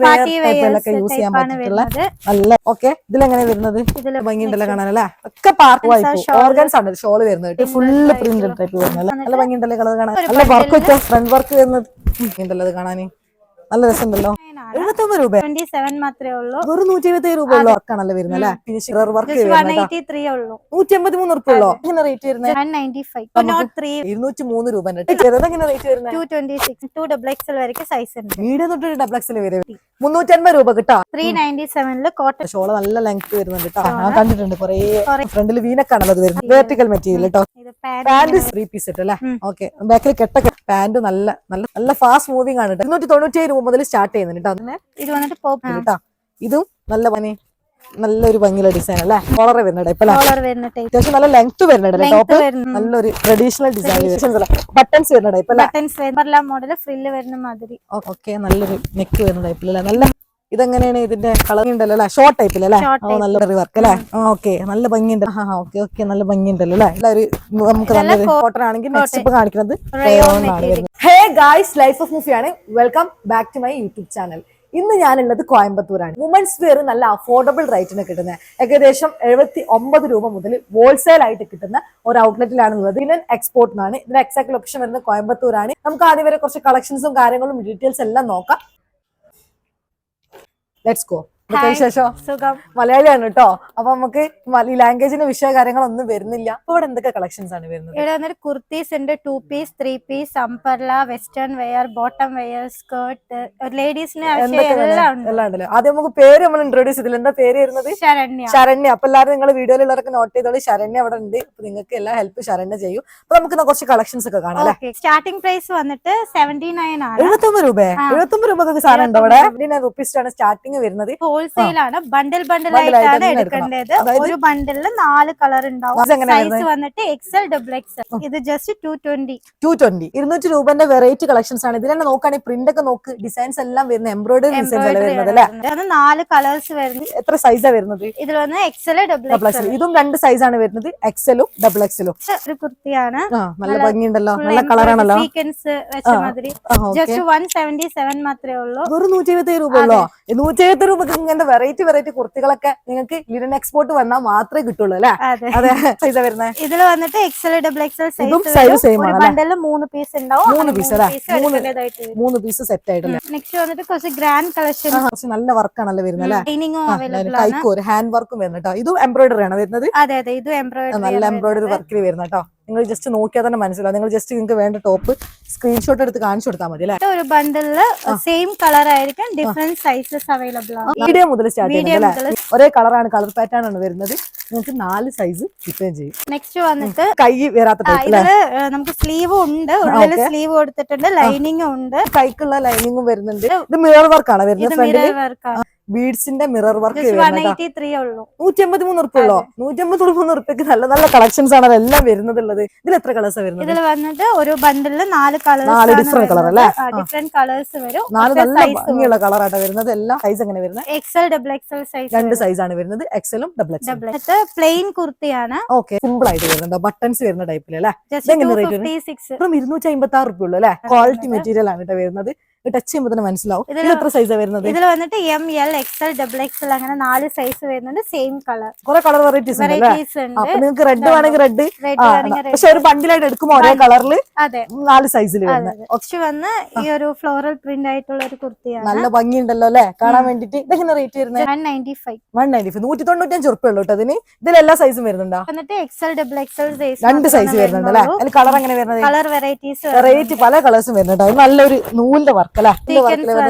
Use ചെയ്യാൻ പറ്റിയിട്ടുള്ള നല്ല ഓക്കെ. ഇതിലെങ്ങനെ വരുന്നത് ഭംഗിയുണ്ടല്ലോ കാണാനല്ലേ. ഒക്കെ പാർക്ക് ഓർഗൻസ് ആണ് ഷോള് വരുന്നത്. ഫുള്ള് പ്രിന്റ് ടൈപ്പ് വരുന്നത് നല്ല ഭംഗിയുണ്ടല്ലോ കളർ കാണാൻ. നല്ല വർക്ക് വെച്ചോ ഫ്രണ്ട് വർക്ക് വരുന്നത് ഉണ്ടല്ലോ അത് കാണാന് നല്ല രസമുണ്ടല്ലോ. 79 രൂപ വെറും 177 രൂപ ഉള്ള വർക്കാണല്ലോ വരുന്നത് അല്ലെ. ഫിനിഷിംഗ് വർക്ക് 183 ഉറുപ്പ ഉള്ളോ. എങ്ങനെ റേറ്റ് വരുന്നത് 203 രൂപ. ചെറുതെങ്ങനെ റേറ്റ് വരുന്നത് മീഡിയം തൊട്ട് ഡബിൾ എക്സൽ വരെ 350 രൂപ കിട്ടാ. 397 കോട്ടൺ ഷോള് നല്ല ലെങ്ത് വരുന്നുണ്ട് കേട്ടോ. ഞാൻ കണ്ടിട്ടുണ്ട് കൊറേ ഫ്രണ്ടിൽ വീനക്കാണല്ലോ അത് വരുന്നത്. വെർട്ടിക്കൽ മെറ്റീരിയൽ കേട്ടോ. പാന്റ് 3 പീസ് ഇട്ട് അല്ലേ. ഓക്കെ ബാക്കിൽ കെട്ടൊക്കെ പാന്റ് നല്ല നല്ല നല്ല ഫാസ്റ്റ് മൂവിംഗ് ആണ്. 297 രൂപ മുതൽ സ്റ്റാർട്ട് ചെയ്യുന്നുണ്ട് കേട്ടോ. ഇത് വന്നിട്ട് പോപ്പ് കേട്ടോ. ഇതും നല്ല പനി നല്ലൊരു ഭംഗിയുള്ള ഡിസൈൻ അല്ലേ. കോളർ വരുന്നുണ്ട് ഇപ്പൊ അത്യാവശ്യം നല്ല ലെങ്ത് വരുന്നുണ്ട് ടോപ്പ്. നല്ലൊരു ട്രഡീഷണൽ ഡിസൈൻ ബട്ടൺസ് വരുന്ന ടൈപ്പ് മോഡൽ ഫ്രില്ല് വരുന്ന മാതിരി. ഓക്കെ നല്ലൊരു നെക്ക് വരുന്ന ടൈപ്പിലല്ലേ. നല്ല ഇതെങ്ങനെയാണ് ഇതിന്റെ കളർ ഉണ്ടല്ലോ അല്ലെ. ഷോർട്ട് ടൈപ്പിലല്ലേ. നല്ല വർക്ക് അല്ലേ. ഓക്കെ നല്ല ഭംഗിയുണ്ട്. ഓക്കെ ഓക്കെ നല്ല ഭംഗിയുണ്ടല്ലോ അല്ലെ. എല്ലാവരും നമുക്ക് നല്ലൊരു കോട്ടൺ ആണെങ്കിൽ നെക്സ്റ്റ് ഇപ്പൊ കാണിക്കുന്നത് hey guys life of Moofi ആണ്. Welcome back to my YouTube channel. ഇന്ന് ഞാനുള്ളത് കോയമ്പത്തൂരാണ്. വുമൻസ് വെയർ നല്ല അഫോർഡബിൾ റേറ്റിന് കിട്ടുന്ന ഏകദേശം 79 രൂപ മുതൽ ഹോൾസെയിൽ ആയിട്ട് കിട്ടുന്ന ഒരു ഔട്ട്ലെറ്റിലാണ് ഉള്ളത്. ഇന്ത്യൻ എക്സ്പോർട്ട് എന്നാണ് ഇതിന്റെ എക്സാക്ട് ലൊക്കേഷൻ വരുന്നത് കോയമ്പത്തൂരാണ്. നമുക്ക് ആദ്യം വരെ കുറച്ച് കളക്ഷൻസും കാര്യങ്ങളും ഡീറ്റെയിൽസ് എല്ലാം നോക്കാം. Let's go. സുഖം മലയാളിയാണ് കേട്ടോ. അപ്പൊ നമുക്ക് ഈ ലാംഗ്വേജിന്റെ വിഷയ കാര്യങ്ങളൊന്നും വരുന്നില്ല. അപ്പൊ ഇവിടെ എന്തൊക്കെ കളക്ഷൻസ് ആണ് വരുന്നത്? ഇവിടെ വന്നിട്ട് കുർത്തീസ് ഉണ്ട്, 2 piece 3 piece umbrella, western wear, bottom wear, skirt, ലേഡീസിന് എല്ലാം ഉണ്ടല്ലോ. ആദ്യം നമുക്ക് പേര് നമ്മൾ ഇൻട്രോഡ്യൂസ് ചെയ്തില്ല. എന്താ പേര് വരുന്നത്? ശരണ്യ. അപ്പൊ എല്ലാവരും നിങ്ങൾ വീഡിയോയിലുള്ളവരൊക്കെ നോട്ട് ചെയ്തോളൂ. ശരണ്യ അവിടെ ഉണ്ട്. അപ്പൊ നിങ്ങൾക്ക് എല്ലാ ഹെൽപ്പ് ശരണ്യ ചെയ്യും. അപ്പൊ നമുക്ക് കുറച്ച് കളക്ഷൻസ് ഒക്കെ കാണാം അല്ലെ. സ്റ്റാർട്ടിംഗ് പ്രൈസ് വന്നിട്ട് 79 ആണ്. 79 രൂപ. 79 രൂപ സാധനം ഉണ്ട് അവിടെ. 79 rupees ആണ് സ്റ്റാർട്ടിങ് വരുന്നത്. ഹോൾസെയിൽ ആണ്. ബണ്ടിൽ ആയിട്ടാണ് എടുക്കേണ്ടത്. ഒരു ബണ്ടിലിൽ 4 കളർ ഉണ്ടാവും. സൈസ് വന്നിട്ട് XL ഡബിൾ XL. ഇത് ജസ്റ്റ് 220 200 രൂപന്റെ വെറൈറ്റി കളക്ഷൻസ് ആണ്. ഇതിൽ തന്നെ നോക്കുകയാണെങ്കിൽ പ്രിന്റ് ഒക്കെ നോക്ക്. ഡിസൈൻസ് എല്ലാം വരുന്ന എംബ്രോയിഡറി ഡിസൈൻസ് വരുന്നത് അല്ലെ. 4 കളേഴ്സ് വരുന്നത്. എത്ര സൈസാ വരുന്നത്? ഇതിൽ വന്ന് XL ഡബിൾ XL. ഇതും 2 സൈസാണ് വരുന്നത്. XL ഉം ഡബിൾ XL ഉം. ഒരു കുർത്തിയാണ്. നല്ല ഭംഗിയുണ്ടല്ലോ. നല്ല കളറാണല്ലോ. സീക്വൻസ് വെച്ച മാതിരി. ജസ്റ്റ് 177 മാത്രമേ ഉള്ളൂ. വെറും 177 രൂപ ഉള്ളോ. 177 രൂപക്ക് ഇങ്ങനത്തെ വെറൈറ്റി കുർത്തികളൊക്കെ നിങ്ങൾക്ക് ലിനൻ എക്സ്പോർട്ട് വന്നാൽ മാത്രമേ കിട്ടുള്ളൂ അല്ലെ. അതെ സൈസ വരുന്നത്. ഇതിൽ വന്നിട്ട് XL double XL size same ആണ്. ബണ്ടിൽ 3 പീസ് ഉണ്ടാവും. 3 പീസ് അല്ലേ. 3 പീസ് സെറ്റ് ആയിട്ടല്ലേ. നെക്സ്റ്റ് വന്നിട്ട് കുറച്ച് ഗ്രാൻഡ് കളക്ഷൻ. നല്ല വർക്കാണല്ലോ വരുന്നത് അല്ലേ. അവൈലബിൾ ഒരു ഹാൻഡ് വർക്കും വരുന്നത് കേട്ടോ. ഇതും എംബ്രോയിഡറി ആണ് വരുന്നത്. അതെ അതെ ഇത് എംബ്രോയിഡറി. നല്ല എംബ്രോയിഡറി വർക്കിൽ വരുന്ന കേട്ടോ. നിങ്ങൾ ജസ്റ്റ് നോക്കിയാൽ തന്നെ മനസ്സിലാവും. നിങ്ങൾ ജസ്റ്റ് നിങ്ങൾക്ക് വേണ്ട ടോപ്പ് സ്ക്രീൻഷോട്ട് എടുത്ത് കാണിച്ചു കൊടുത്താൽ മതി അല്ലെ. ഒരു ബണ്ടില് സെയിം കളർ ആയിരിക്കും. ഡിഫറെന്റ് സൈസസ് അവൈലബിൾ ആണ്. മീഡിയം മുതൽ സ്റ്റാർട്ട് ചെയ്യുന്നത് ഒരേ കളറാണ്. കളർ പാറ്റേൺ ആണ് വരുന്നത്. നിങ്ങൾക്ക് 4 സൈസ് കിട്ടുകയും ചെയ്യും. നെക്സ്റ്റ് വന്നിട്ട് കൈ വരാത്ത നമുക്ക് സ്ലീവ് ഉണ്ട്. ഉള്ളിൽ സ്ലീവ് കൊടുത്തിട്ടുണ്ട്. ലൈനിങ്ങും ഉണ്ട്. കൈക്കുള്ള ലൈനിങ്ങും വരുന്നുണ്ട്. ഇത് മിറർ വർക്കാണ് വരുന്നത്. ബീഡ്സിന്റെ മിറർ വർക്ക് 183 ഉറുപ്പ ഉള്ളോ. 183 ഉറുപ്പയ്ക്ക് നല്ല നല്ല കളക്ഷൻസ് ആണ് എല്ലാം വരുന്നത്. ഇതിൽ എത്ര കളേഴ്സ് വരുന്നത്? ഇതിൽ വന്നിട്ട് ഒരു ബണ്ടില് 4 4 ഡിഫറെന്റ് കളർ അല്ലേ. ഡിഫറെന്റ് കളേഴ്സ് വരും. 4 നല്ല ഭംഗിയുള്ള കളറാണ് വരുന്നത്. എല്ലാം സൈസ് എങ്ങനെ വരുന്നത്? XL double XL size. 2 size ആണ് വരുന്നത്. XL ഉം ഡബിൾ XL. പ്ലെയിൻ കുർത്തിയാണ്. ഓക്കെ സിമ്പിൾ ആയിട്ട് വരുന്നുണ്ട്. ബട്ടൺസ് വരുന്ന ടൈപ്പിൽ അല്ലേ. 256 256 ഉറുപ്പ ഉള്ളൂ അല്ലെ. ക്വാളിറ്റി മെറ്റീരിയൽ ആണ് കേട്ടോ വരുന്നത്. ടച്ച് ചെയ്യുമ്പോൾ തന്നെ മനസ്സിലാവും. ഇതിൽ എത്ര സൈസ് വരുന്നത്? ഇതിൽ വന്നിട്ട് ML XL ഡബിൾ XL അങ്ങനെ 4 സൈസ് വരുന്നുണ്ട്. Same colour. കുറെ കളർ വെറൈറ്റീസ് ഉണ്ട്. അപ്പൊ നിങ്ങൾക്ക് റെഡ് വേണമെങ്കിൽ റെഡ്. പക്ഷെ ഒരു ബണ്ടിലായിട്ട് എടുക്കുമ്പോൾ ഒരേ കളറിൽ 4 സൈസിൽ വരുന്നത്. വന്ന് ഈ ഒരു ഫ്ലോറൽ പ്രിന്റ് ആയിട്ടുള്ള ഒരു കുർത്തിയാണ്. നല്ല ഭംഗിയുണ്ടല്ലോ അല്ലെ കാണാൻ വേണ്ടിട്ട്. ഇതെങ്ങനെ റേറ്റ് വരുന്നത്? 195 195 ഉറുപ്പ ഉള്ളൂ കേട്ടോ. ഇതിന് ഇതിലെല്ലാ സൈസും വരുന്നുണ്ടോ? എന്നിട്ട് XL double XL size 2 size വരുന്നുണ്ട് അല്ലെ. അതിൽ കളർ എങ്ങനെ വരുന്നത്? കളർ വെറൈറ്റീസ് വെറൈറ്റി പല കളേഴ്സും വരുന്നുണ്ട്. നല്ലൊരു നൂലിന്റെ വർക്ക് അല്ലെ.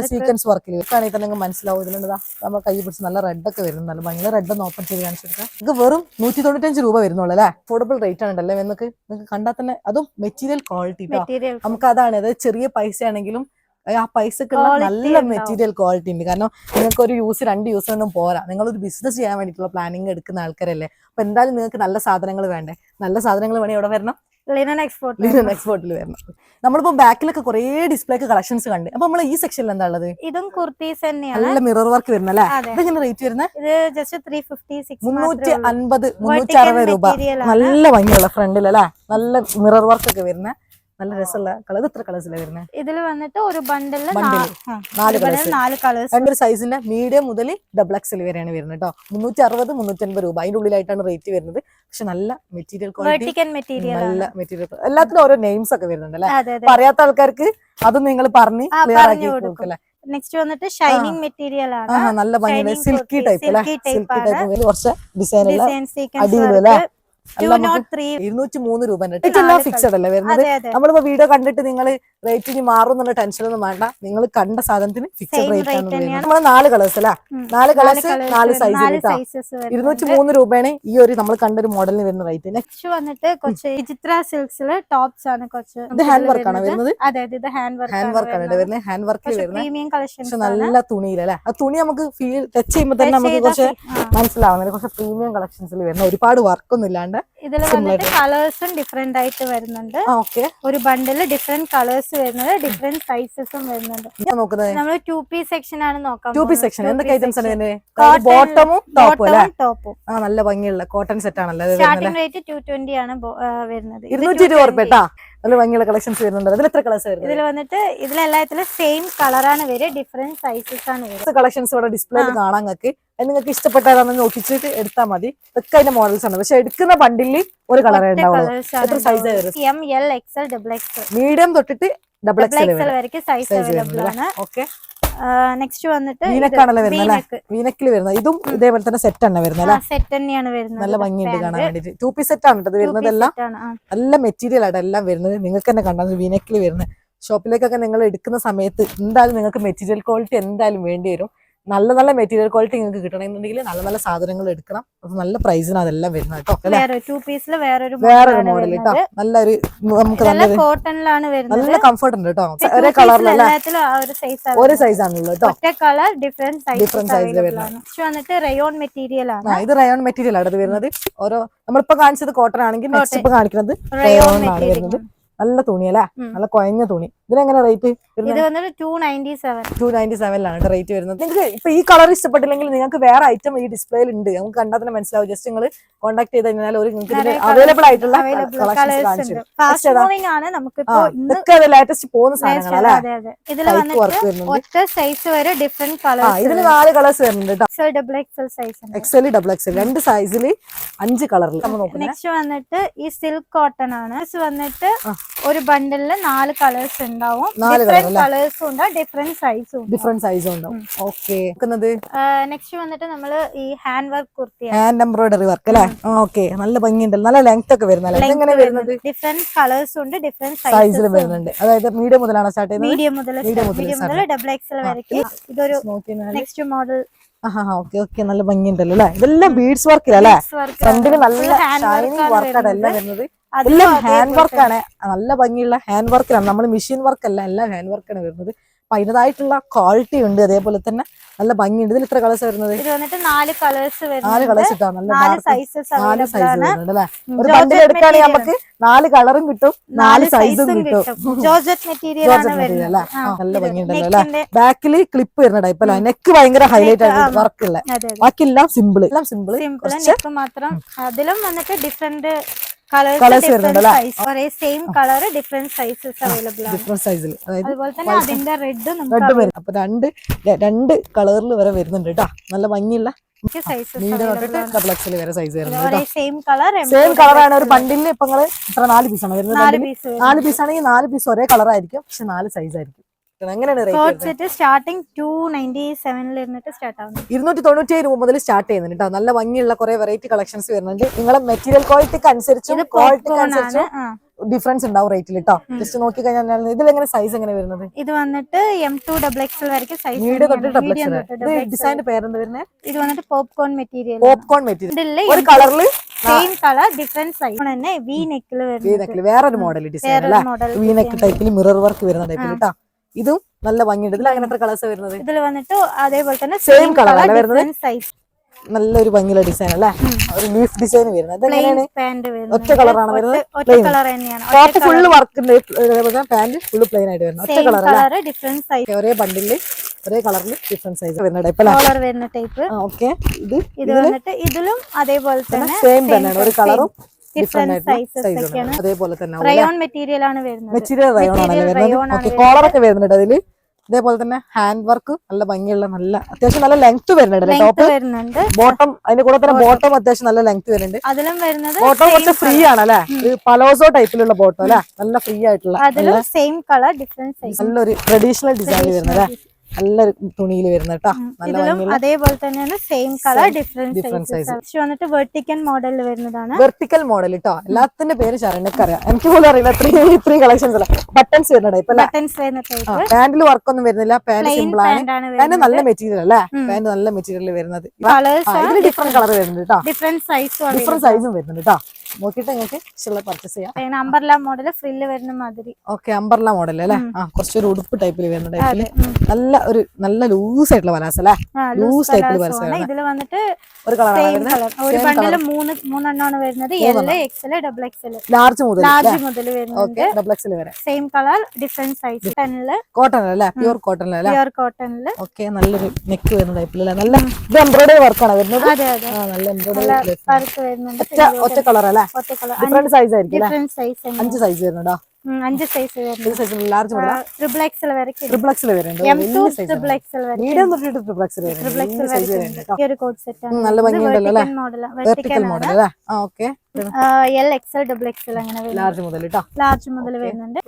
സീക്വൻസ് വർക്കിൽ ആണെങ്കിൽ തന്നെ മനസ്സിലാവും. ഇതിലുണ്ടാ നമ്മൾ കൈ പിടിച്ച് നല്ല റെഡ് ഒക്കെ വരുന്നു. നല്ല ഭയങ്കര റെഡ് ഒന്ന് ഓപ്പൺ ചെയ്ത് കാണിച്ചെടുക്കാം. ഇത് വെറും 195 രൂപ വരുന്നുള്ളൂ അല്ലെ. അഫോർഡബിൾ റേറ്റ് ആണല്ലേ. നിങ്ങൾക്ക് കണ്ടാൽ തന്നെ അതും മെറ്റീരിയൽ ക്വാളിറ്റി. നമുക്ക് അതാണ്. അതായത് ചെറിയ പൈസ ആണെങ്കിലും ആ പൈസക്ക് നല്ല മെറ്റീരിയൽ ക്വാളിറ്റി ഉണ്ട്. കാരണം നിങ്ങൾക്ക് ഒരു യൂസ് 2 യൂസ് ഒന്നും പോരാ. നിങ്ങളൊരു ബിസിനസ് ചെയ്യാൻ വേണ്ടിയിട്ടുള്ള പ്ലാനിങ് എടുക്കുന്ന ആൾക്കാരല്ലേ. അപ്പൊ എന്തായാലും നിങ്ങൾക്ക് നല്ല സാധനങ്ങൾ വേണ്ടേ. നല്ല സാധനങ്ങൾ വേണേ എവിടെ വരണം? ലിനൻ എക്സ്പോർട്ടിൽ വരണം. നമ്മളിപ്പോ ബാക്കിലൊക്കെ കുറെ ഡിസ്പ്ലേക്ക് കളക്ഷൻസ് കണ്ട്. അപ്പൊ നമ്മൾ ഈ സെക്ഷനിൽ എന്താ ഉള്ളത്? ഇതും കുർത്തീസ് തന്നെയാണ്. നല്ല മിറർ വർക്ക് വരുന്നല്ലേ. ഇതെങ്ങനെ റേറ്റ് വരുന്നത്? ഇത് ജസ്റ്റ് 350 350 360 രൂപ. നല്ല ഭംഗിയുള്ള ഫ്രണ്ടിൽ അല്ലെ. നല്ല മിറർ വർക്ക് ഒക്കെ വരുന്ന നല്ല രസമുള്ള കളർ. എത്ര കളേഴ്സിലാണ് വരുന്നത് ഇതില് വന്നിട്ട് ഒരു ബണ്ടില് നാല് കളേഴ്സ്? 4 കളേഴ്സ്. രണ്ടൊരു സൈസിന്റെ മീഡിയം മുതൽ ഡബിൾ എക്സൽ വരെയാണ് വരുന്നത് കേട്ടോ. 360 350 രൂപ അതിന്റെ ഉള്ളിലായിട്ടാണ് റേറ്റ് വരുന്നത്. പക്ഷെ നല്ല മെറ്റീരിയൽ ക്വാളിറ്റി, നല്ല മെറ്റീരിയൽ, എല്ലാത്തിനും ഓരോ നെയിംസ് ഒക്കെ വരുന്നുണ്ട് അല്ലെ. പറയാത്ത ആൾക്കാർക്ക് അതും നിങ്ങൾ പറഞ്ഞ് ക്ലിയർ ആക്കി കൊടുക്കല്ലേ. നെക്സ്റ്റ് വന്നിട്ട് ഷൈനിങ് മെറ്റീരിയൽ ആണ്. നല്ല ഭംഗിയുള്ള സിൽക്കി ടൈപ്പ് അല്ലെ. സിൽക്കി ടൈപ്പ് കുറച്ച് ഡിസൈൻ ഉള്ള അടിയിലല്ലേ. 203 രൂപ ഫിക്സഡ് അല്ലേ വരുന്നത്. നമ്മളിപ്പോ വീഡിയോ കണ്ടിട്ട് നിങ്ങൾ റേറ്റിന് മാറും എന്നുള്ള ടെൻഷൻ ഒന്നും വേണ്ട. നിങ്ങൾ കണ്ട സാധനത്തിന് ഫിക്സഡ് റേറ്റ് ആണ് വരുന്നത്. നമ്മള് 4 കളേഴ്സ് അല്ല, 4 കളേഴ്സ് 4 സൈസ്. 203 രൂപയാണ് ഈ ഒരു നമ്മൾ കണ്ടൊരു മോഡലിന് വരുന്ന റേറ്റ്. നെക്സ്റ്റ് വന്നിട്ട് കുറച്ച് വിചിത്ര സിൽക്സില് ടോപ്സ് ആണ്. കുറച്ച് ഇത് ഹാൻഡ് വർക്ക് ആണ് വരുന്നത്. അതെ, ഇത് ഹാൻഡ് വർക്ക് ആണ് വരുന്നത്. ഹാൻഡ് വർക്കിൽ വരുന്നത് പ്രീമിയം കളക്ഷൻ. നല്ല തുണിയിലല്ലേ. ആ തുണി നമുക്ക് ഫീൽ ടച്ച് ചെയ്യുമ്പോൾ തന്നെ നമുക്ക് കുറച്ച് മനസ്സിലാവുന്നത്. കുറച്ച് പ്രീമിയം കളക്ഷൻസിൽ വരുന്ന ഒരുപാട് വർക്കൊന്നും ഇല്ലാണ്ട് ഇതില് വന്നിട്ട് കളേഴ്സും ഡിഫറെന്റ് ആയിട്ട് വരുന്നുണ്ട്. ഒരു ബണ്ടില് ഡിഫറെന്റ് കളേഴ്സ് വരുന്നത്, ഡിഫറെന്റ് സൈസസും വരുന്നുണ്ട്. നമ്മൾ 2 സെക്ഷൻ ആണ് നോക്കാം. 2 സെക്ഷൻ എന്തൊക്കെ ഐറ്റംസ് ആണ്? ബോട്ടമും ടോപ്പും. നല്ല ഭംഗിയുള്ള കോട്ടൺ സെറ്റ് ആണല്ലോ. സ്റ്റാർട്ടിംഗ് റേറ്റ് 220 ആണ് വരുന്നത്. 220 രൂപ. നല്ല ഭംഗിയുള്ള കളക്ഷൻസ് വരുന്നുണ്ട്. ഇതിൽ എത്ര കളേഴ്സ് വരുന്നത്? ഇതിൽ വന്നിട്ട് ഇതിലെല്ലാത്തിലും സെയിം കളറാണ് വരിക, ഡിഫറെന്റ് സൈസസ് ആണ് വരിക. കളക്ഷൻസ് ഇവിടെ ഡിസ്പ്ലേയിൽ കാണാൻ നിങ്ങൾക്ക്. നിങ്ങൾക്ക് ഇഷ്ടപ്പെട്ടാന്ന് നോക്കിച്ചിട്ട് എടുത്താൽ മതി. ഇതൊക്കെ അതിന്റെ മോഡൽസ് ആണ്. പക്ഷെ എടുക്കുന്ന ബണ്ടില് ഒരു കളറേ ഉണ്ടാവുള്ളൂ. എത്ര size? M, L, XL, XXL. Medium തൊട്ടിട്ട് ഡബിൾ എക്സൽ വരെ സൈസ് അവൈലബിൾ ആണ്. ഓക്കെ. നെക്സ്റ്റ് വന്നിട്ട് വീനക്കാണല്ലോ വരുന്നത്. വീനക്കിൽ വരുന്നത് ഇതും ഇതേപോലെ തന്നെ സെറ്റ് ആണ് വരുന്നത്. സെറ്റ് തന്നെയാണ് വരുന്നത്. നല്ല ഭംഗിയുണ്ട് കാണാൻ വേണ്ടിട്ട്. 2 പീസ് സെറ്റ് ആണ് ഇത് വരുന്നതെല്ലാം. നല്ല മെറ്റീരിയൽ ആയിട്ട് എല്ലാം വരുന്നത്. നിങ്ങൾക്ക് തന്നെ കണ്ടാൽ വീനക്കിൽ വരുന്നത്. ഷോപ്പിലേക്കൊക്കെ നിങ്ങൾ എടുക്കുന്ന സമയത്ത് എന്തായാലും നിങ്ങൾക്ക് മെറ്റീരിയൽ ക്വാളിറ്റി എന്തായാലും വേണ്ടി വരും. നല്ല നല്ല മെറ്റീരിയൽ ക്വാളിറ്റി നിങ്ങൾക്ക് കിട്ടണമെന്നുണ്ടെങ്കിൽ നല്ല നല്ല സാധനങ്ങൾ എടുക്കണം. നല്ല പ്രൈസിന് അതെല്ലാം വരുന്നത് കേട്ടോ. വേറൊരു മോഡൽ കേട്ടോ. നല്ലൊരു നമുക്ക് നല്ലൊരു കോട്ടണിലാണ് വരുന്നത്. നല്ല കംഫർട്ട് ഉണ്ട് കേട്ടോ. ഒരേ കളറിലല്ല, ഒരു സൈസ് ആണല്ലോ കേട്ടോ. ഡിഫറെന്റ് സൈസിൽ വരുന്നത് റയോൺ മെറ്റീരിയൽ ആണ്. ഇത് റയോൺ മെറ്റീരിയൽ ആണ് വരുന്നത്. ഓരോ നമ്മളിപ്പോ കാണിച്ചത് കോട്ടൺ ആണെങ്കിൽ നെക്സ്റ്റ് ഇപ്പൊ കാണിക്കുന്നത് റയോൺ ആണ് വരുന്നത്. നല്ല തുണിയല്ലേ, നല്ല കുഴഞ്ഞ തുണി. ഇതിനെങ്ങനെ റേറ്റ്? ഇത് വന്നിട്ട് 297 റേറ്റ് വരുന്നത്. നിങ്ങൾക്ക് ഇപ്പൊ ഈ കളർ ഇഷ്ടപ്പെട്ടില്ലെങ്കിൽ നിങ്ങൾക്ക് വേറെ ഐറ്റം ഈ ഡിസ്പ്ലേയിൽ ഉണ്ട്. നമുക്ക് കണ്ടാൽ തന്നെ മനസ്സിലാവും. ജസ്റ്റ് നിങ്ങൾ കോൺടാക്ട് ചെയ്ത് കഴിഞ്ഞാൽ ഒരു അവൈലബിൾ ആയിട്ടുള്ള ലേറ്റസ്റ്റ് പോകുന്ന സാധനങ്ങളല്ലേ. ഇതില് ഒറ്റ സൈസ് വരെ ഡിഫറെന്റ് കളർ. ഇതിന് 4 കളേഴ്സ് വരുന്നുണ്ട് കേട്ടോ. എക്സൽ, ഡബിൾ എക്സൽ 2 സൈസിൽ 5 കളറിൽ. നെക്സ്റ്റ് വന്നിട്ട് ഈ സിൽക്ക് കോട്ടൺ ആണ്. വന്നിട്ട് ഒരു ബണ്ടിലില് 4 കളേഴ്സ് ഉണ്ടാവും. കളേഴ്സും ഉണ്ട്, ഡിഫറെന്റ് സൈസും ഉണ്ടാവും. ഓക്കെ. നെക്സ്റ്റ് വന്നിട്ട് നമ്മള് ഈ hand work kurti, hand embroidery work അല്ലേ. ഓക്കെ. നല്ല ഭംഗിയുണ്ട്. നല്ല ലെങ്ത് ഒക്കെ വരുന്നത്. എങ്ങനെ വരുന്നത്? ഡിഫറെന്റ് കളേഴ്സും ഉണ്ട്, ഡിഫറെന്റ് സൈസിലും വരുന്നുണ്ട്. അതായത് മീഡിയം മുതലാണ് സ്റ്റാർട്ട് ചെയ്യുന്നത്. മീഡിയം മുതൽ ഡബിൾ എക്സൽ വരെ. ഇതൊരു നെക്സ്റ്റ് മോഡൽ. ഓക്കെ. നല്ല ഭംഗിയുണ്ടല്ലോ അല്ലെ. ഇതെല്ലാം ബീഡ്സ് വർക്കിലല്ലേ. ഫ്രണ്ടില് നല്ല ഷൈനിങ് വർക്കാണ് എല്ലാം വരുന്നത്. എല്ലാം ഹാൻഡ് വർക്കാണ്. നല്ല ഭംഗിയുള്ള ഹാൻഡ് വർക്കിലാണ്. നമ്മൾ മെഷീൻ വർക്ക് അല്ല, എല്ലാം ഹാൻഡ് വർക്കാണ് വരുന്നത്. അപ്പൊ അതിൻ്റെതായിട്ടുള്ള ക്വാളിറ്റി ഉണ്ട്. അതേപോലെ തന്നെ നല്ല ഭംഗിയുണ്ട്. ഇതിൽ എത്ര കളേഴ്സ് വരുന്നത്? 4 കളേഴ്സ് 4 കളേഴ്സ് ഇട്ടാ നല്ല 4 സൈസ് വരുന്നുണ്ട് അല്ലെ. ഒരു ബണ്ടിൽ എടുക്കുകയാണെങ്കിൽ നമുക്ക് 4 കളറും കിട്ടും, 4 സൈസും കിട്ടും. ജോർജറ്റ് മെറ്റീരിയൽ അല്ലേ. നല്ല ഭംഗിയുണ്ടല്ലോ അല്ലെ. ബാക്കിൽ ക്ലിപ്പ് വരുന്ന ടൈപ്പ് അല്ല. നെക്ക് ഭയങ്കര ഹൈലൈറ്റ് ആയിട്ട് വർക്കുള്ള. ബാക്കിയെല്ലാം സിമ്പിൾ മാത്രം. അതിലും വന്നിട്ട് ഡിഫറെന്റ് കളേഴ്സ് വരുന്നുണ്ടല്ലേ. ഒരേ same colour different sizes available ആണ്. ഡിഫറെന്റ് സൈസിൽ. അതുപോലെ തന്നെ അതിന്റെ റെഡ് വരും. അപ്പൊ രണ്ട് കളറിൽ വരെ വരുന്നുണ്ട് കേട്ടോ. നല്ല ഭംഗിയുള്ള ഡബിൾ എക്സൽ വരെ സൈസ് വരുന്നത്. സെയിം കളറാണ്. ഒരു ബണ്ടിലിന് ഇപ്പൊ നിങ്ങള് ഇത്ര 4 പീസാണ് വരുന്നത്. 4 പീസ് ആണെങ്കിൽ 4 പീസ് ഒരേ കളർ ആയിരിക്കും, പക്ഷെ 4 സൈസ് ആയിരിക്കും. സ്റ്റാർട്ടിംഗ് 297 സ്റ്റാർട്ട് ആവുന്നു. 297 രൂപ മുതൽ സ്റ്റാർട്ട് ചെയ്യുന്നുണ്ട് കേട്ടോ. നല്ല ഭംഗിയുള്ള കുറെ വെറൈറ്റി കളക്ഷൻസ് വരുന്നുണ്ട്. നിങ്ങളെ മെറ്റീരിയൽ ക്വാളിറ്റിക്ക് അനുസരിച്ചും ക്വാളിറ്റിക്ക് അനുസരിച്ചും ഡിഫറൻസ് ഉണ്ടാവും റേറ്റിൽ കേട്ടോ. ജസ്റ്റ് നോക്കി കഴിഞ്ഞാൽ ഇതിലെങ്ങനെ സൈസ് എങ്ങനെ വരുന്നത്? ഇത് വന്നിട്ട് M2 XXL വരെ സൈസ്. ഡിസൈനിന്റെ പേരെന്താ വരുന്നത്? ഇത് വന്നിട്ട് പോപ്കോൺ മെറ്റീരിയൽ. ഒരു കളറിൽ സെയിം കളർ ഡിഫറെന്റ് സൈസ് തന്നെ. വി നെക്കിൽ വരുന്നത് വേറൊരു മോഡൽ ഡിസൈൻ അല്ലേ. വി നെക്ക് ടൈപ്പിൽ മിറർ വർക്ക് വരുന്ന ടൈപ്പിൽ കേട്ടോ. ഇതും നല്ല ഭംഗിയുണ്ട്. ഇതിൽ അങ്ങനെ എത്ര കളേഴ്സ് വരുന്നത്? ഇതിൽ വന്നിട്ട് അതേപോലെ തന്നെ സെയിം കളർ അല്ല വരുന്നത്. നല്ലൊരു ഭംഗിയുള്ള ഡിസൈൻ അല്ലേ. ഒരു ലീഫ് ഡിസൈൻ വരുന്നത്. ഒറ്റ കളറാണ് വരുന്നത്. ടോപ്പ് ഫുള്ള് വർക്കിന്റെ പാന്റ് ഫുള്ള് പ്ലെയിൻ ആയിട്ട് വരുന്നത്. ഒറ്റ കളർ. ഒരേ ബണ്ടില് ഒരേ കളറിൽ ഡിഫറെന്റ് സൈസ് വരുന്ന ടൈപ്പ്. ഓക്കെ. ഇത് വന്നിട്ട് ഇതിലും അതേപോലെ തന്നെ സെയിം തന്നെയാണ്. ഒരു കളറും ഡിഫറെന്റ് സൈസസ് സൈസ് ഒക്കെയാണ്. അതേപോലെ തന്നെ റയോൺ മെറ്റീരിയൽ ആണ് വരുന്നത്. മെറ്റീരിയൽ റയോൺ ആണല്ലേ വരുന്നത്. ഓക്കെ, കോളറൊക്കെ വരുന്നുണ്ട് അതില്. ഇതേപോലെ തന്നെ ഹാൻഡ് വർക്ക് നല്ല ഭംഗിയുള്ള നല്ല അത്യാവശ്യം നല്ല ലെങ്ത് വരുന്നുണ്ട്. ടോപ്പ് വരുന്നുണ്ട്, ബോട്ടം അതിന്റെ കൂടെ തന്നെ ബോട്ടം അത്യാവശ്യം നല്ല ലെങ്ത് വരുന്നുണ്ട്. അതിലും വരുന്നത് ബോട്ടം കുറച്ച് ഫ്രീ ആണ് അല്ലെ, പലോസോ ടൈപ്പിലുള്ള ബോട്ടം അല്ലെ, നല്ല ഫ്രീ ആയിട്ടുള്ള അതിലും സെയിം കളർ ഡിഫറെന്റ് സൈസ്, നല്ലൊരു ട്രഡീഷണൽ ഡിസൈനിൽ വരുന്നത് നല്ലൊരു തുണിയിൽ വരുന്നത് കേട്ടോ. നല്ല ഭംഗിയുള്ള അതേപോലെ തന്നെയാണ് സെയിം കളർ ഡിഫറെന്റ് സൈസ് വന്നിട്ട് വെർട്ടിക്കൽ മോഡലിൽ വരുന്നതാണ്. വെർട്ടിക്കൽ മോഡൽ കേട്ടോ. എല്ലാത്തിന്റെ പേര് ശരണ്യക്ക് അറിയാം, എനിക്ക് പോലും അറിയില്ല. ഇത്രയും കളക്ഷൻസ് അല്ല. ബട്ടൺസ് വരുന്ന ടൈപ്പ് അല്ലേ, പാന്റിൽ വർക്ക് ഒന്നും വരുന്നില്ല. പാന്റ് സിമ്പിൾ ആണ്, പാന്റ് നല്ല മെറ്റീരിയൽ അല്ലേ, പാന്റ് നല്ല മെറ്റീരിയൽ വരുന്നത്. ഡിഫറെന്റ് കളർ വരുന്നുണ്ട് കേട്ടോ, ഡിഫറെന്റ് സൈസും വരുന്നുണ്ട് കേട്ടോ. നോക്കിട്ട് നിങ്ങൾക്ക് ഇഷ്ടമുള്ള പർച്ചേസ് ചെയ്യാം. അംബർല മോഡൽ ഫ്രില്ല് വരുന്ന മാതിരി. ഓക്കെ, അംബർല മോഡൽ അല്ലേ. കുറച്ചൊരു ഉടുപ്പ് ടൈപ്പിൽ വരുന്ന ടൈപ്പില് നല്ല ലൂസ് ആയിട്ടുള്ള വലാസ് അല്ലേ, ലൂസ് ടൈപ്പിൽ വലാസ്. ഇതില് വന്നിട്ട് ഒരു കളർ ഒരു ബണ്ടില് മൂന്നെണ്ണമാണ് വരുന്നത്. L XL double XL large മുതൽ വരുന്നുണ്ട്. ഡബിൾ എക്സൽ വരെ same colour different size. Cotton അല്ലേ, പ്യൂർ കോട്ടൺ അല്ലേ. പ്യൂർ കോട്ടണില് ഓക്കെ, നല്ലൊരു നെക്ക് വരുന്ന ടൈപ്പിൽ നല്ല ഇത് എംബ്രോയിഡറി വർക്കാണ് വരുന്നത്. അതെ അതെ, നല്ല എംബ്രോയിഡറി വർക്ക് വരുന്നുണ്ട്. ഒറ്റ കളർ അല്ലേ, ഡിഫറെന്റ് സൈസ് ആയിരിക്കും. ഡിഫറെന്റ് സൈസ്, 5 സൈസ് വരുന്നുണ്ടോ? 5 സൈസ് വരുന്നുണ്ട്. ലാർജ് ട്രിപ്പിൾ എക്സൽ വരെ, ട്രിപ്പിൾ എക്സൽ വരുന്നുണ്ട്. ട്രിപ്പിൾ എക്സൽ വരെ, മീഡിയം തൊട്ടിട്ട് ട്രിപ്പിൾ എക്സൽ വരുന്നുണ്ട്. ഈ ഒരു കോഡ് സെറ്റ് ആണ്. നല്ല ഭംഗിയുണ്ടല്ലോ അല്ലേ, വെർട്ടിക്കൽ മോഡൽ അല്ലേ. Okay, L XL double XL അങ്ങനെ ലാർജ് മുതൽ കേട്ടോ, ലാർജ് മുതൽ വരുന്നുണ്ട്.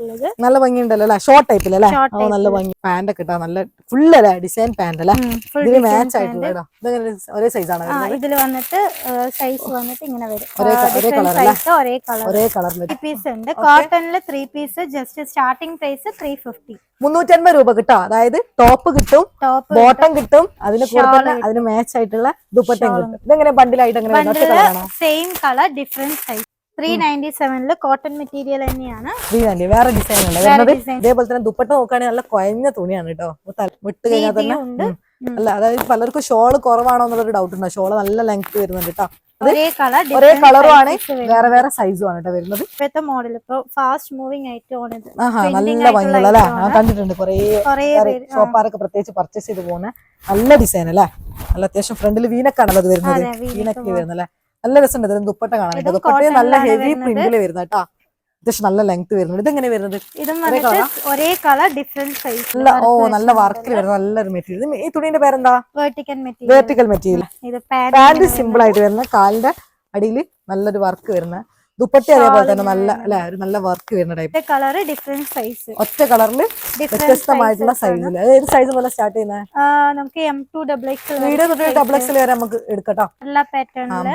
നല്ല ഭംഗിയുണ്ടല്ലോ അല്ലേ, ഷോർട്ട് ടൈപ്പിൽ അല്ലേ. നല്ല ഭംഗി. പാന്റ് ഒക്കെ ഇട്ടാ നല്ല ഫുൾ അല്ലേ, ഡിസൈൻ പാന്റ് അല്ലേ, ഇതിന് മാച്ച് ആയിട്ടുള്ള കേട്ടോ. ഇതെങ്ങനെ ഒരേ സൈസ് ആണ് വരുന്നത്. ഇതിൽ വന്നിട്ട് സൈസ് വന്നിട്ട് ഇങ്ങനെ വരും, ഒരേ കളർ അല്ലേ, ഒരേ കളറിൽ. 3 പീസ് ഉണ്ട് കോട്ടണില്. 3 പീസ് ജസ്റ്റ് സ്റ്റാർട്ടിംഗ് പ്രൈസ് 350, 350 രൂപ കിട്ടും. അതായത് ടോപ്പ് കിട്ടും, ബോട്ടം കിട്ടും, അതിന് കൂടെ തന്നെ അതിന് മാച്ച് ആയിട്ടുള്ള ദുപ്പട്ടയും കിട്ടും. ഇതെങ്ങനെ ബണ്ടിലായിട്ട് എങ്ങനെ same colour different size. 397 cotton material തന്നെയാണ്. 390 വേറെ ഡിസൈൻ ഉണ്ട് വരുന്നത്. ഇതേപോലെ തന്നെ ദുപ്പട്ട നോക്കുകയാണെങ്കിൽ നല്ല കുഴഞ്ഞ തുണിയാണ് കേട്ടോ. വിട്ട് കഴിഞ്ഞാൽ തന്നെ അല്ല, അതായത് പലർക്കും ഷോള് കുറവാണോ എന്നുള്ളൊരു ഡൗട്ട് ഉണ്ടോ. ഷോള് നല്ല ലെങ്ത് വരുന്നുണ്ട് കേട്ടോ. ഒരേ കളറും ആണ്, വേറെ വേറെ സൈസും ആണ് കേട്ടോ വരുന്നത്. ഇപ്പോഴത്തെ മോഡൽ ഇപ്പൊ ഫാസ്റ്റ് മൂവിംഗ് ആയിട്ടാണ് ഇത്. നല്ല ഭംഗിയുള്ള അല്ലേ, കണ്ടിട്ടുണ്ട് കുറെ ഷോപ്പാരൊക്കെ പ്രത്യേകിച്ച് പർച്ചേസ് ചെയ്ത് പോകുന്ന നല്ല ഡിസൈൻ അല്ലേ. നല്ല അത്യാവശ്യം ഫ്രണ്ടിൽ വീനക്കാണല്ലോ അത് വരുന്നത്, വീനക്കിൽ വരുന്നല്ലേ. നല്ല രസമുണ്ട് ഇതിന് ദുപ്പട്ട കാണാൻ. ദുപ്പട്ട നല്ല ഹെവി പ്രിന്റിൽ വരുന്ന കേട്ടോ, അത്യാവശ്യം നല്ല ലെങ്ത് വരുന്നുണ്ട്. ഇതെങ്ങനെ വരുന്നത്? ഒരേ കളർ ഡിഫറെന്റ് സൈസ്. നല്ല വർക്കിൽ വരുന്ന നല്ലൊരു മെറ്റീരിയൽ. ഈ തുണിന്റെ പേരെന്താ? Vertical material. പാന്റ് സിമ്പിൾ ആയിട്ട് വരുന്ന, കാലിന്റെ അടിയിൽ നല്ലൊരു വർക്ക് വരുന്ന ദുപ്പട്ട. അതേപോലെ തന്നെ നല്ല അല്ലെ, ഒരു നല്ല വർക്ക് വരുന്ന ടൈപ്പ്. കളർ ഡിഫറെന്റ് സൈസ്, ഒറ്റ കളറിൽ വ്യത്യസ്തമായിട്ടുള്ള സൈസിൽ. ഏത് സൈസ് പോലെ സ്റ്റാർട്ട് ചെയ്യുന്നത്? നമുക്ക് M2 ഡബിൾ എക്സൽ മീഡിയം തൊട്ട് ഡബിൾ എക്സൽ വരെ നമുക്ക് എടുക്കട്ടോ. എല്ലാ പാറ്റേണിലും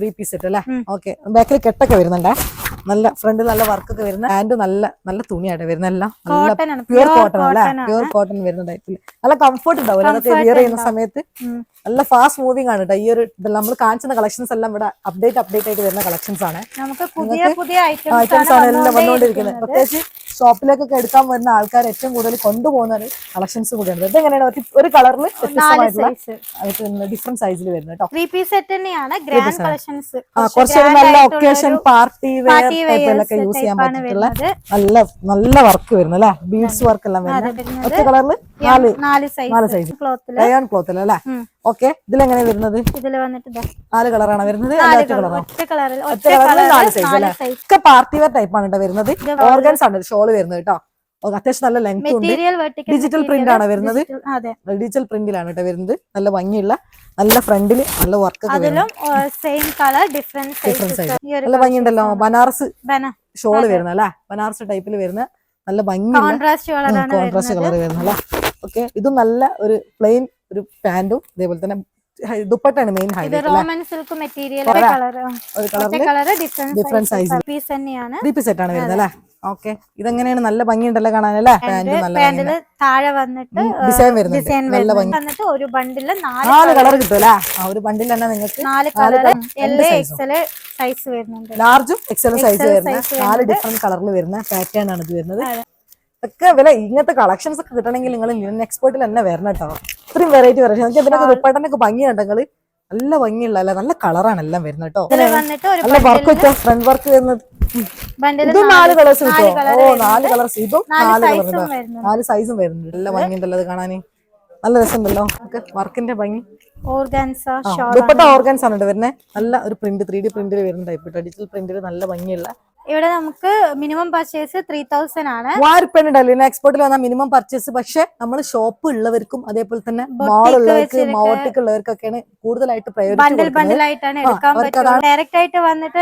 3 പീസ് സെറ്റ് അല്ലേ. ഓക്കെ, ബാക്കിൽ കെട്ടൊക്കെ വരുന്നുണ്ടേ. നല്ല ഫ്രണ്ട് നല്ല വർക്കൊക്കെ വരുന്ന പാന്റ് നല്ല തുണിയായിട്ട് വരുന്ന, എല്ലാം പ്യൂർ കോട്ടൺ അല്ലേ, പ്യൂർ കോട്ടൺ വരുന്ന ടൈപ്പിൽ നല്ല കംഫർട്ട് ഉണ്ടാവും അതൊക്കെ വിയർ ചെയ്യുന്ന സമയത്ത്. നല്ല ഫാസ്റ്റ് മൂവിംഗ് ആണ് കേട്ടോ. ഈ ഒരു നമ്മൾ കാണിച്ചുന്ന കളക്ഷൻസ് എല്ലാം ഇവിടെ അപ്ഡേറ്റ് ആയിട്ട് വരുന്ന കളക്ഷൻസ് ആണ്. ഐറ്റംസ് ആണ് എല്ലാം വന്നുകൊണ്ടിരിക്കുന്നത്. പ്രത്യേകിച്ച് ഷോപ്പിലേക്കൊക്കെ എടുക്കാൻ വരുന്ന ആൾക്കാർ ഏറ്റവും കൂടുതൽ കൊണ്ടുപോകുന്ന ഒരു കളക്ഷൻസ് കൂടിയാണ്. ഇതെങ്ങനെയാണ് ഒരു കളറിൽ വ്യത്യസ്തമായിട്ടുള്ള ഡിഫറെന്റ് സൈസിൽ വരുന്നത് കേട്ടോ. 3 പീസ് സെറ്റ് തന്നെയാണ്. ഗ്രാൻഡ് കളക്ഷൻസ്, കുറച്ച് നല്ല ഒക്കേഷൻ പാർട്ടി വെയർ ടൈപ്പിലൊക്കെ യൂസ് ചെയ്യാൻ പറ്റിയിട്ടുള്ള നല്ല വർക്ക് വരുന്നത് അല്ലെ, ബീഡ്സ് വർക്ക് എല്ലാം വരുന്നത്. ഒറ്റ കളറിൽ 4 സൈസ് റയോൺ ക്ലോത്തിൽ അല്ലേ. ഓക്കെ, ഇതിലെങ്ങനെ വരുന്നത്? ഇതിൽ വന്നിട്ട് 4 കളറാണ് വരുന്നത്. ഒറ്റ കളറിൽ 4 സൈസ് അല്ലേ. ഒക്കെ പാർട്ടി വെയർ ടൈപ്പ് ആണ് കേട്ടോ വരുന്നത്. ഓർഗൻസ് ആണ് ഷോള് വരുന്നത് കേട്ടോ. അത്യാവശ്യം നല്ല ലെങ്ത് ഉണ്ട്. ഡിജിറ്റൽ പ്രിന്റ് ആണ് വരുന്നത്. ഡിജിറ്റൽ പ്രിന്റിലാണ് കേട്ടോ വരുന്നത്. നല്ല ഭംഗിയുള്ള നല്ല ഫ്രണ്ടില് നല്ല വർക്ക് നല്ല ഭംഗിയുണ്ടല്ലോ. ബനാറസ് ഷോള് വരുന്ന അല്ലെ, ബനാറസ് ടൈപ്പിൽ വരുന്ന നല്ല ഭംഗിയുള്ള കോൺട്രാസ്റ്റ് കളർ വരുന്ന അല്ലെ. ഓക്കെ, ഇതും നല്ല ഒരു പ്ലെയിൻ ഒരു പാന്റും ഇതേപോലെ തന്നെ ദുപ്പട്ടാണ് main highlight. Different size 3 piece set ആണ് വരുന്നത് അല്ലെ. ഓക്കെ, ഇതെങ്ങനെയാണ്? നല്ല ഭംഗിയുണ്ടല്ലോ കാണാൻ അല്ലേ. പാന്റില് താഴെ വന്നിട്ട് ഡിസൈൻ വരുന്നുണ്ട്. നല്ല ഭംഗി. ഒരു ബണ്ടില് 4 കളർ കിട്ടും അല്ലേ. ഒരു ബണ്ടിൽ തന്നെ നിങ്ങൾക്ക് 4 കളർ സൈസ് വരുന്നുണ്ട്. ലാർജും എക്സലും സൈസ് വരുന്ന 4 ഡിഫറെന്റ് കളറിൽ വരുന്ന പാറ്റേൺ ആണ് ഇത് വരുന്നത്. ഒക്കെ വില ഇങ്ങനത്തെ കളക്ഷൻസ് ഒക്കെ കിട്ടണമെങ്കിൽ നിങ്ങൾ ലിനൻ എക്സ്പോർട്ടിൽ തന്നെ വരണം കേട്ടോ. ഇത്രയും വെറൈറ്റി വെറൈറ്റി നമുക്ക് ഇതിനൊക്കെ ദുപ്പട്ടനൊക്കെ ഭംഗിയുണ്ടെങ്കിൽ നല്ല ഭംഗിയുള്ള നല്ല കളറാണ് എല്ലാം വരുന്നത് കേട്ടോ. നല്ല വർക്ക് വെച്ചാൽ ഫ്രണ്ട് വർക്ക് വരുന്നത്. ഇതും 4 കളേഴ്സ് കിട്ടും. 4 കളേഴ്സ്. ഇതും 4 കളർ 4 സൈസും വരുന്നുണ്ട്. നല്ല ഭംഗിയുണ്ടല്ലോ അത് കാണാന്. നല്ല രസമുണ്ടല്ലോ വർക്കിന്റെ ഭംഗി. ഓർഗാൻസ ഷോൾ ദുപ്പട്ട ഓർഗൻസ് ആണ് വരുന്നത്. നല്ല ഒരു പ്രിന്റ് 3D പ്രിന്റിൽ വരുന്ന ടൈപ്പ് ഡിജിറ്റൽ പ്രിന്റിൽ നല്ല ഭംഗിയുള്ള. ഇവിടെ നമുക്ക് മിനിമം പർച്ചേസ് 3000 ആണ്. 3000 ഡൽഹിന എക്സ്പോർട്ടിൽ വന്ന മിനിമം പർച്ചേസ്. പക്ഷെ നമ്മൾ ഷോപ്പ് ഉള്ളവർക്കും അതേപോലെ തന്നെ മാൾ ഉള്ളവർക്ക് മോട്ടിക് ഉള്ളവർക്കൊക്കെയാണ് കൂടുതലായിട്ട് ബണ്ടിൽ ആയിട്ടാണ് എടുക്കാൻ പറ്റും. ഡയറക്റ്റ് ആയിട്ട് വന്നിട്ട്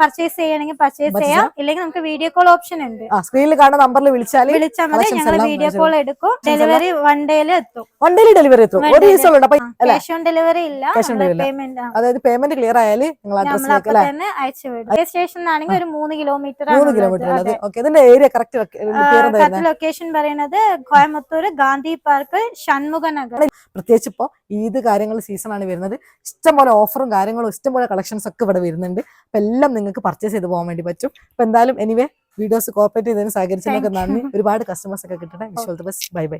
പർച്ചേസ് ചെയ്യണമെങ്കിൽ പർച്ചേസ് ചെയ്യാം, ഇല്ലെങ്കിൽ നമുക്ക് വീഡിയോ കോൾ ഓപ്ഷൻ ഉണ്ട്. സ്ക്രീനിൽ കാണുന്ന നമ്പറിൽ വിളിച്ചാൽ മതി, ഞങ്ങൾ വീഡിയോ കോൾ എടുക്കും. ഡെലിവറി 1 ഡേയിൽ എത്തും. 1 ഡേയിൽ ഡെലിവറി എത്തും. ഒരു ദിവസം ക്യാഷ് ഓൺ ഡെലിവറി ഇല്ല, പേയ്മെന്റ്. അതായത് പേയ്മെന്റ് ക്ലിയർ ആയാൽ നിങ്ങൾ തന്നെ അയച്ചു വിടും. സ്റ്റേഷൻ ആണെങ്കിൽ ഒരു 3 കിലോമീറ്റർ ഇതിന്റെ ഏരിയ കറക്റ്റ് ലൊക്കേഷൻ പറയുന്നത് കോയമ്പത്തൂർ ഗാന്ധി പാർക്ക് ഷൺമുഖ നഗർ. പ്രത്യേകിച്ച് ഇപ്പൊ ഈദ് കാര്യങ്ങൾ സീസൺ ആണ് വരുന്നത്. ഇഷ്ടംപോലെ ഓഫറും കാര്യങ്ങളും ഇഷ്ടംപോലെ കളക്ഷൻസ് ഒക്കെ ഇവിടെ വരുന്നുണ്ട്. അപ്പൊ എല്ലാം നിങ്ങൾക്ക് പർച്ചേസ് ചെയ്ത് പോകാൻ വേണ്ടി പറ്റും. അപ്പൊ എന്തായാലും എനിവേ വീഡിയോസ് കോർപ്പറേറ്റ് ചെയ്തതിന് സഹകരിച്ചതിനൊക്കെ നന്ദി. ഒരുപാട് കസ്റ്റമേഴ്സ് ഒക്കെ കിട്ടട്ടെ. Wish all the best. Bye bye.